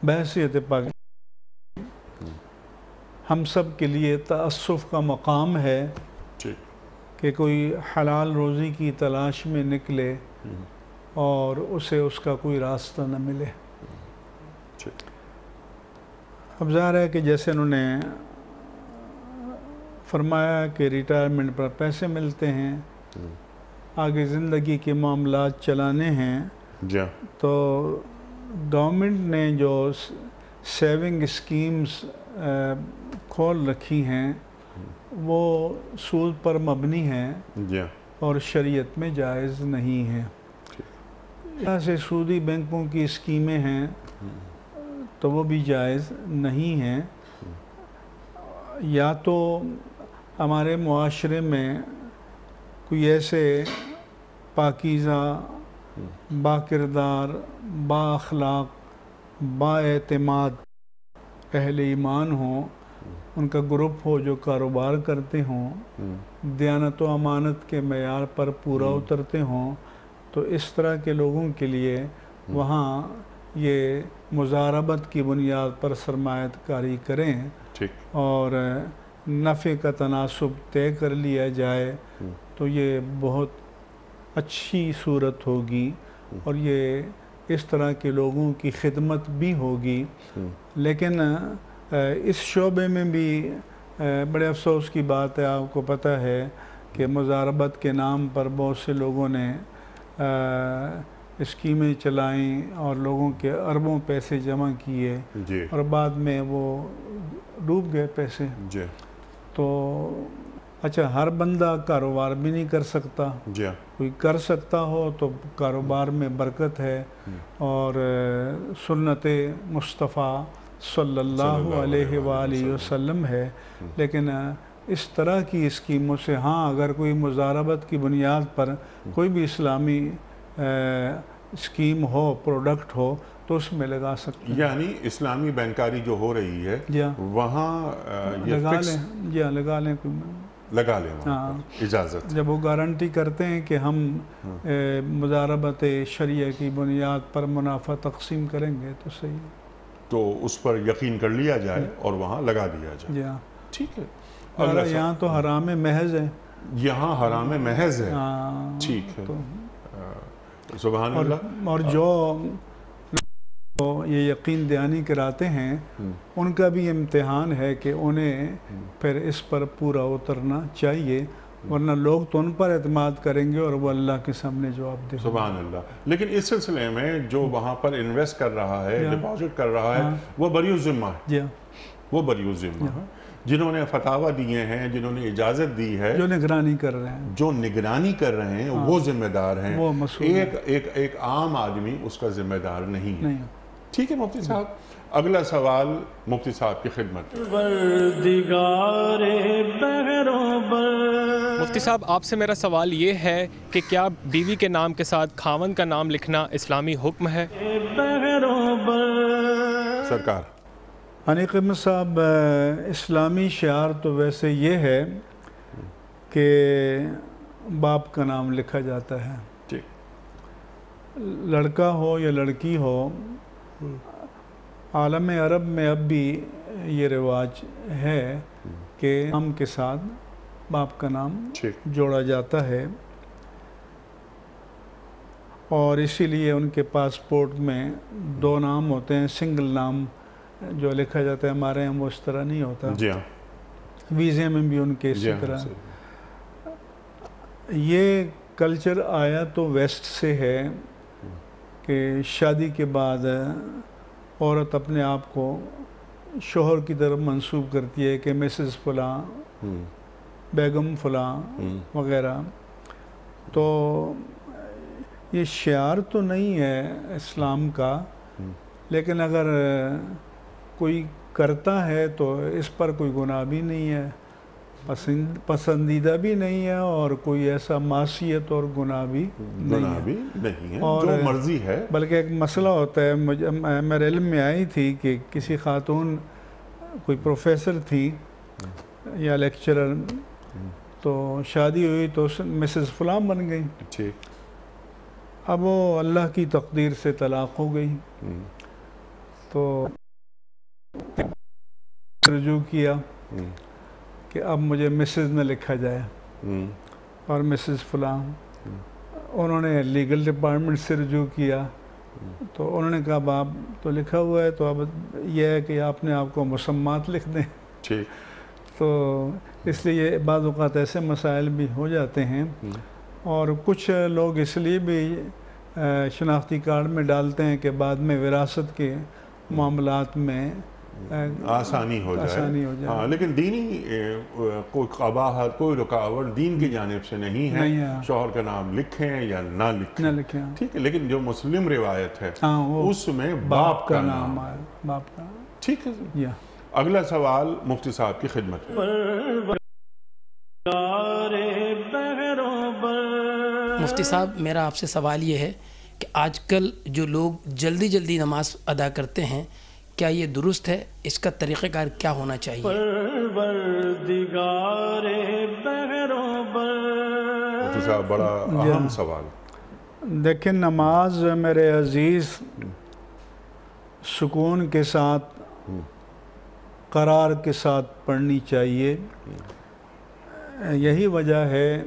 بحیثیت پاکستان ہم سب کے لیے تأسف کا مقام ہے کہ کوئی حلال روزی کی تلاش میں نکلے اور اسے اس کا کوئی راستہ نہ ملے۔ اب ظاہر ہے کہ جیسے انہوں نے فرمایا کہ ریٹائرمنٹ پر پیسے ملتے ہیں، آگے زندگی کے معاملات چلانے ہیں، تو گورنمنٹ نے جو سیونگ اسکیمز کھول رکھی ہیں وہ سود پر مبنی ہیں اور شریعت میں جائز نہیں ہیں۔ ایسے سودی بینکوں کی اسکیمیں ہیں تو وہ بھی جائز نہیں ہیں۔ یا تو ہمارے معاشرے میں کوئی ایسے پاکیزہ، با کردار، با اخلاق، با اعتماد اہل ایمان ہوں، ان کا گروپ ہو جو کاروبار کرتے ہوں، دیانت و امانت کے معیار پر پورا اترتے ہوں، تو اس طرح کے لوگوں کے لیے وہاں یہ مضاربت کی بنیاد پر سرمایہ کاری کریں اور نفع کا تناسب طے کر لیا جائے تو یہ بہت اچھی صورت ہوگی اور یہ اس طرح کے لوگوں کی خدمت بھی ہوگی۔ لیکن اس شعبے میں بھی بڑے افسوس کی بات ہے، آپ کو پتہ ہے کہ مضاربت کے نام پر بہت سے لوگوں نے اسکیمیں چلائیں اور لوگوں کے اربوں پیسے جمع کیے اور بعد میں وہ ڈوب گئے پیسے۔ تو اچھا، ہر بندہ کاروبار بھی نہیں کر سکتا، کوئی کر سکتا ہو تو کاروبار میں برکت ہے، اور سنت مصطفیٰ صلی اللہ علیہ وآلہ وسلم ہے۔ لیکن اس طرح کی اسکیموں سے ہاں اگر کوئی مضاربت کی بنیاد پر کوئی بھی اسلامی اسکیم ہو، پروڈکٹ ہو تو اس میں لگا سکتے ہیں۔ یعنی اسلامی بینکاری جو ہو رہی ہے وہاں لگا لیں لگا لیں اجازت، جب وہ گارنٹی کرتے ہیں کہ ہم مضاربت شریعہ کی بنیاد پر منافع تقسیم کریں گے تو صحیح، تو اس پر یقین کر لیا جائے اور وہاں لگا دیا جائے۔ ٹھیک ہے، یہاں تو حرام محض ہے، یہاں حرام محض ہے۔ ٹھیک ہے، سبحان اللہ۔ اور جو یہ یقین دہانی کراتے ہیں ان کا بھی امتحان ہے کہ انہیں پھر اس پر پورا اترنا چاہیے، ورنہ لوگ تو ان پر اعتماد کریں گے اور وہ اللہ کے سامنے جواب دیں گے۔ سبحان اللہ۔ لیکن اس سلسلے میں جو وہاں پر انویسٹ کر رہا ہے، ڈپازٹ کر رہا ہے، وہ بری الذمہ ہے، وہ بری الذمہ ہے۔ جنہوں نے فتاویٰ دیے ہیں، جنہوں نے اجازت دی ہے، جو نگرانی کر رہے ہیں، جو نگرانی کر رہے ہیں وہ ذمہ دار ہیں، وہ مسئول ایک عام آدمی اس کا ذمہ دار نہیں ہے۔ ٹھیک ہے مفتی صاحب، اگلا سوال مفتی صاحب کی خدمت میں۔ مفتی صاحب آپ سے میرا سوال یہ ہے کہ کیا بیوی کے نام کے ساتھ خاوند کا نام لکھنا اسلامی حکم ہے؟ سرکار حنیف قیمت صاحب، اسلامی شعار تو ویسے یہ ہے کہ باپ کا نام لکھا جاتا ہے، لڑکا ہو یا لڑکی ہو۔ عالم عرب میں اب بھی یہ رواج ہے کہ نام کے ساتھ باپ کا نام جوڑا جاتا ہے، اور اسی لیے ان کے پاسپورٹ میں 2 نام ہوتے ہیں، سنگل نام جو لکھا جاتا ہے۔ ہمارے یہاں وہ اس طرح نہیں ہوتا، ویزے میں بھی ان کے اسی طرح۔ یہ کلچر آیا تو ویسٹ سے ہے کہ شادی کے بعد عورت اپنے آپ کو شوہر کی طرف منسوب کرتی ہے کہ مسز فلاں، بیگم فلاں وغیرہ۔ تو یہ شعار تو نہیں ہے اسلام کا، لیکن اگر کوئی کرتا ہے تو اس پر کوئی گناہ بھی نہیں ہے، پسندیدہ بھی نہیں ہے، اور کوئی ایسا معصیت اور گناہ بھی نہیں ہے، اور جو مرضی ہے۔ بلکہ ایک مسئلہ ہوتا ہے، میرے علم میں آئی تھی کہ کسی خاتون کوئی پروفیسر تھی یا لیکچرر، تو شادی ہوئی تو مسز فلاں بن گئی۔ اب وہ اللہ کی تقدیر سے طلاق ہو گئی، تو رجوع کیا کہ اب مجھے مسز نہ لکھا جائے اور مسز فلاں۔ انہوں نے لیگل ڈپارٹمنٹ سے رجوع کیا، تو انہوں نے کہا باپ تو لکھا ہوا ہے، تو اب یہ ہے کہ آپ نے آپ کو مسمات لکھ دیں۔ تو اس لیے بعض اوقات ایسے مسائل بھی ہو جاتے ہیں، اور کچھ لوگ اس لیے بھی شناختی کارڈ میں ڈالتے ہیں کہ بعد میں وراثت کے معاملات میں آسانی ہو جائے۔ ہاں، لیکن دینی کوئی قباحت، کوئی رکاوٹ دین کی جانب سے نہیں ہے، شوہر کا نام لکھیں یا نہ لکھیں، ٹھیک ہے، لیکن جو مسلم روایت ہے اس میں باپ کا نام ہے۔ ٹھیک ہے، اگلا سوال مفتی صاحب کی خدمت میں۔ مفتی صاحب میرا آپ سے سوال یہ ہے کہ آج کل جو لوگ جلدی نماز ادا کرتے ہیں، کیا یہ درست ہے؟ اس کا طریقہ کار کیا ہونا چاہیے؟ مفتی صاحب بڑا اہم سوال۔ دیکھیں، نماز میرے عزیز سکون کے ساتھ، قرار کے ساتھ پڑھنی چاہیے۔ یہی وجہ ہے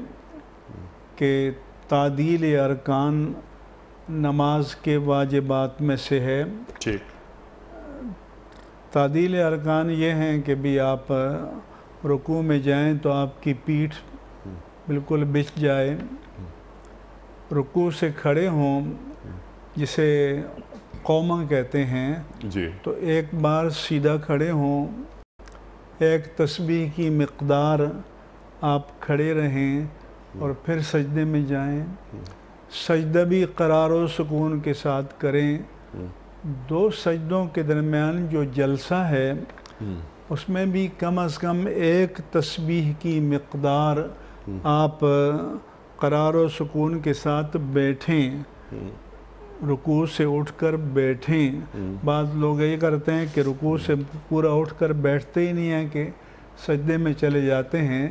کہ تعدیل ارکان نماز کے واجبات میں سے ہے۔ تعدیل ارکان یہ ہیں کہ بھی آپ رکوع میں جائیں تو آپ کی پیٹھ بالکل بچھ جائے، رکوع سے کھڑے ہوں جسے قومہ کہتے ہیں، تو ایک بار سیدھا کھڑے ہوں، ایک تسبیح کی مقدار آپ کھڑے رہیں اور پھر سجدے میں جائیں، سجدہ بھی قرار و سکون کے ساتھ کریں۔ 2 سجدوں کے درمیان جو جلسہ ہے اس میں بھی کم از کم ایک تسبیح کی مقدار آپ قرار و سکون کے ساتھ بیٹھیں، رکوع سے اٹھ کر بیٹھیں۔ بعض لوگ یہ کرتے ہیں کہ رکوع سے پورا اٹھ کر بیٹھتے ہی نہیں ہیں کہ سجدے میں چلے جاتے ہیں۔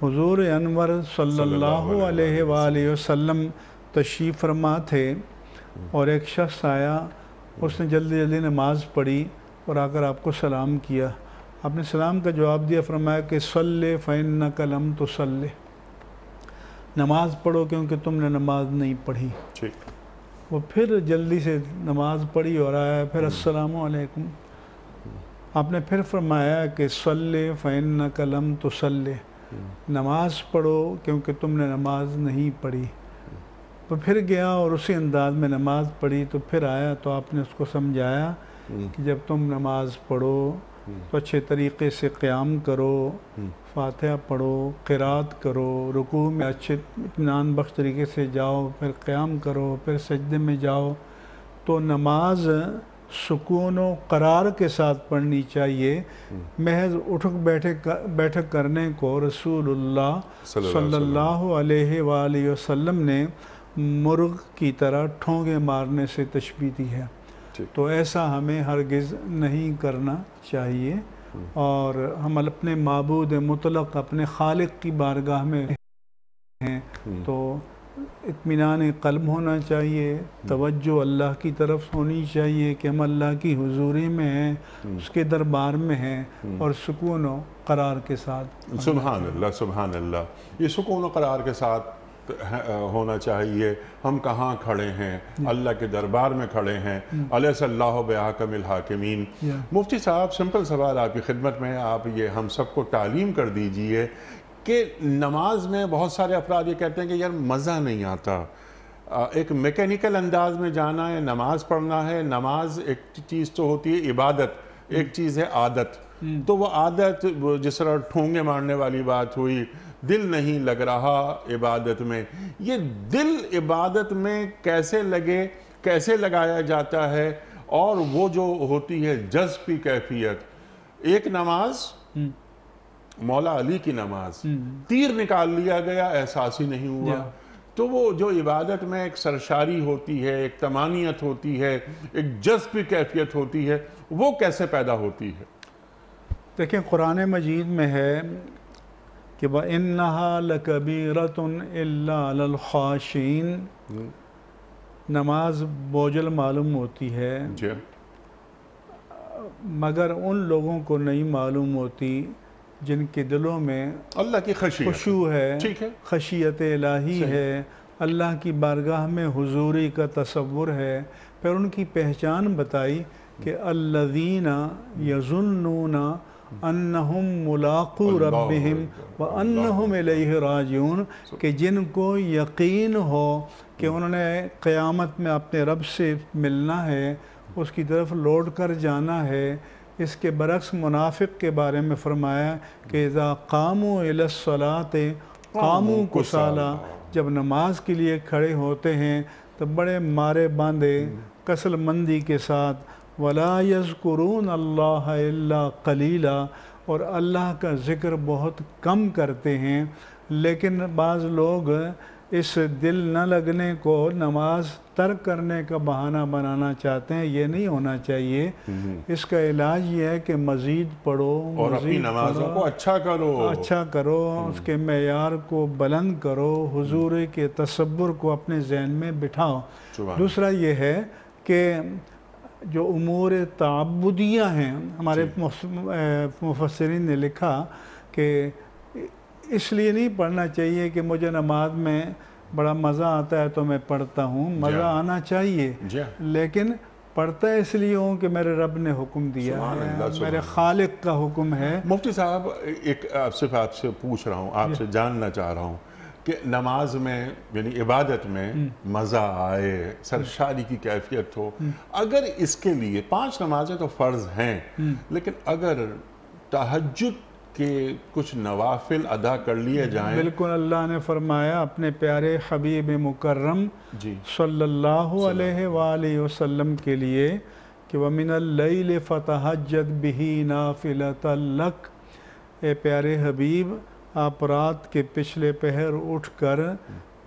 حضور انور صلی اللہ علیہ وآلہ وسلم تشریف فرما تھے، اور ایک شخص آیا، اس نے جلدی نماز پڑھی اور آ کر آپ کو سلام کیا۔ آپ نے سلام کا جواب دیا، فرمایا کہ صلی فإنک لم تصلی، نماز پڑھو کیونکہ تم نے نماز نہیں پڑھی۔ وہ پھر جلدی سے نماز پڑھی اور آیا، پھر السلام علیکم۔ آپ نے پھر فرمایا کہ صلی فإنک لم تصلی، نماز پڑھو کیونکہ تم نے نماز نہیں پڑھی۔ تو پھر گیا اور اسی انداز میں نماز پڑھی، تو پھر آیا تو آپ نے اس کو سمجھایا کہ جب تم نماز پڑھو تو اچھے طریقے سے قیام کرو، فاتحہ پڑھو، قرات کرو، رکوع میں اچھے اطمینان بخش طریقے سے جاؤ، پھر قیام کرو، پھر سجدے میں جاؤ، تو نماز سکون و قرار کے ساتھ پڑھنی چاہیے. محض اٹھک بیٹھک کرنے کو رسول اللہ صلی اللہ علیہ وآلہ وسلم نے مرغ کی طرح ٹھونگے مارنے سے تشبیہ دی ہے. تو ایسا ہمیں ہرگز نہیں کرنا چاہیے، اور ہم اپنے معبود مطلق اپنے خالق کی بارگاہ میں ہیں تو اطمینان قلب ہونا چاہیے، توجہ اللہ کی طرف ہونی چاہیے کہ ہم اللہ کی حضوری میں ہیں، اس کے دربار میں ہیں، اور سکون و قرار کے ساتھ. سبحان اللہ سبحان اللہ. یہ سکون و قرار کے ساتھ ہونا چاہیے. ہم کہاں کھڑے ہیں؟ اللہ کے دربار میں کھڑے ہیں. الیس اللہ بأحکم الحاکمین. مفتی صاحب سمپل سوال آپ کی خدمت میں، آپ یہ ہم سب کو تعلیم کر دیجئے کہ نماز میں بہت سارے افراد یہ کہتے ہیں کہ یار مزہ نہیں آتا، ایک میکینیکل انداز میں جانا ہے، نماز پڑھنا ہے. نماز ایک چیز تو ہوتی ہے عبادت، ایک چیز ہے عادت. تو وہ عادت جس طرح ٹھونگے مارنے والی بات ہوئی، دل نہیں لگ رہا عبادت میں. یہ دل عبادت میں کیسے لگے، کیسے لگایا جاتا ہے؟ اور وہ جو ہوتی ہے جذب کی کیفیت، ایک نماز مولا علی کی نماز، تیر نکال لیا گیا، احساس ہی نہیں ہوا. تو وہ جو عبادت میں ایک سرشاری ہوتی ہے، ایک طمانیت ہوتی ہے، ایک جذب کی کیفیت ہوتی ہے، وہ کیسے پیدا ہوتی ہے؟ دیکھیں قرآن مجید میں ہے کہ وَإِنَّهَا لَكَبِيرَةٌ إِلَّا عَلَى الْخَاشِعِينَ. نماز بوجھل معلوم ہوتی ہے مگر ان لوگوں کو نہیں معلوم ہوتی جن کے دلوں میں اللہ کی خشوع ہے، خشیت الہی ہے، اللہ کی بارگاہ میں حضوری کا تصور ہے. پھر ان کی پہچان بتائی کہ الذین یظنون انہم ملاقو ربہم وانہم الیہ راجعون، کہ جن کو یقین ہو کہ انہوں نے قیامت میں اپنے رب سے ملنا ہے، اس کی طرف لوٹ کر جانا ہے. اس کے برعکس منافق کے بارے میں فرمایا کہ اذا قاموا الی الصلاۃ قاموا کسالی، جب نماز کے لیے کھڑے ہوتے ہیں تو بڑے مارے باندھے کسل مندی کے ساتھ. ولا یذکرون اللہ الا قلیلا، اور اللہ کا ذکر بہت کم کرتے ہیں. لیکن بعض لوگ اس دل نہ لگنے کو نماز ترک کرنے کا بہانہ بنانا چاہتے ہیں. یہ نہیں ہونا چاہیے. اس کا علاج یہ ہے کہ مزید پڑھو اور اپنی نمازوں کو اچھا کرو، اس کے معیار کو بلند کرو، حضور کے تصور کو اپنے ذہن میں بٹھاؤ. دوسرا یہ ہے کہ جو امور تعبدیہ ہیں، ہمارے مفسرین نے لکھا کہ اس لیے نہیں پڑھنا چاہیے کہ مجھے نماز میں بڑا مزہ آتا ہے تو میں پڑھتا ہوں. مزہ آنا چاہیے، لیکن پڑھتا ہے اس لیے ہوں کہ میرے رب نے حکم دیا ہے، میرے خالق کا حکم ہے. مفتی صاحب ایک صرف آپ سے پوچھ رہا ہوں، آپ سے جاننا چاہ رہا ہوں کہ نماز میں یعنی عبادت میں مزہ آئے، سرشاری کی کیفیت ہو، اگر اس کے لیے 5 نمازیں تو فرض ہیں، لیکن اگر تہجد کہ کچھ نوافل ادا کر لیے جائیں. بالکل اللہ نے فرمایا اپنے پیارے حبیب مکرم صلی اللہ علیہ وآلہ وسلم کے لیے کہ وَمِنَ اللَّيْلِ فَتَحَجَّدْ بِهِ نَافِلَةً لَكَ، اے پیارے حبیب آپ رات کے پچھلے پہر اٹھ کر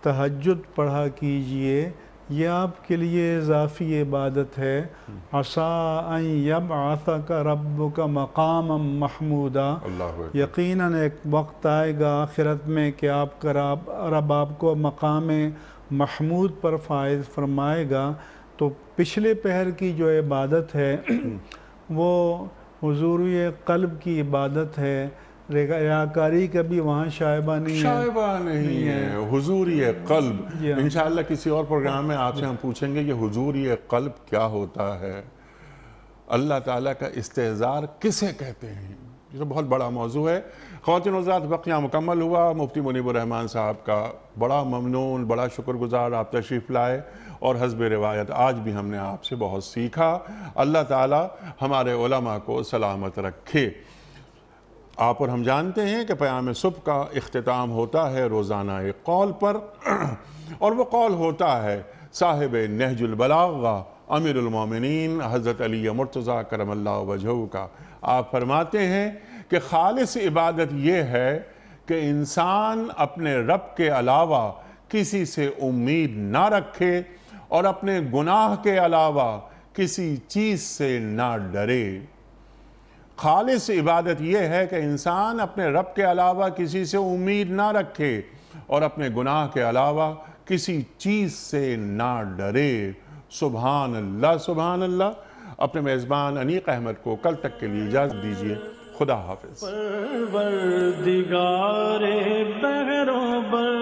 تہجد پڑھا کیجئے، یہ آپ کے لیے اضافی عبادت ہے. عَسَىٰ أَن يَبْعَثَكَ رَبُّكَ مَقَامًا مَحْمُودًا، یقیناً ایک وقت آئے گا آخرت میں کہ آپ کا رب آپ کو مقام محمود پر فائز فرمائے گا. تو پچھلے پہر کی جو عبادت ہے وہ حضوری قلب کی عبادت ہے. ریاکاری کا بھی وہاں شائبہ نہیں ہے، حضوری قلب. انشاءاللہ کسی اور پروگرام میں آپ سے ہم پوچھیں گے کہ حضوری قلب کیا ہوتا ہے، اللہ تعالیٰ کا استحضار کسے کہتے ہیں. یہ تو بہت بڑا موضوع ہے. خواتین و حضرات وقت یہاں مکمل ہوا. مفتی منیب الرحمان صاحب کا بڑا ممنون، بڑا شکر گزار آپ تشریف لائے، اور حسب روایت آج بھی ہم نے آپ سے بہت سیکھا. اللہ تعالیٰ ہمارے علماء کو سلامت رکھے. آپ اور ہم جانتے ہیں کہ پیام صبح کا اختتام ہوتا ہے روزانہ ایک قول پر، اور وہ قول ہوتا ہے صاحب نہج البلاغہ امیر المومنین حضرت علی مرتضیٰ کرم اللہ وجہہ کا۔ آپ فرماتے ہیں کہ خالص عبادت یہ ہے کہ انسان اپنے رب کے علاوہ کسی سے امید نہ رکھے اور اپنے گناہ کے علاوہ کسی چیز سے نہ ڈرے۔ خالص عبادت یہ ہے کہ انسان اپنے رب کے علاوہ کسی سے امید نہ رکھے اور اپنے گناہ کے علاوہ کسی چیز سے نہ ڈرے۔ سبحان اللہ سبحان اللہ۔ اپنے میزبان انیق احمد کو کل تک کے لیے اجازت دیجیے۔ خدا حافظ۔ پروردگار بحر و بر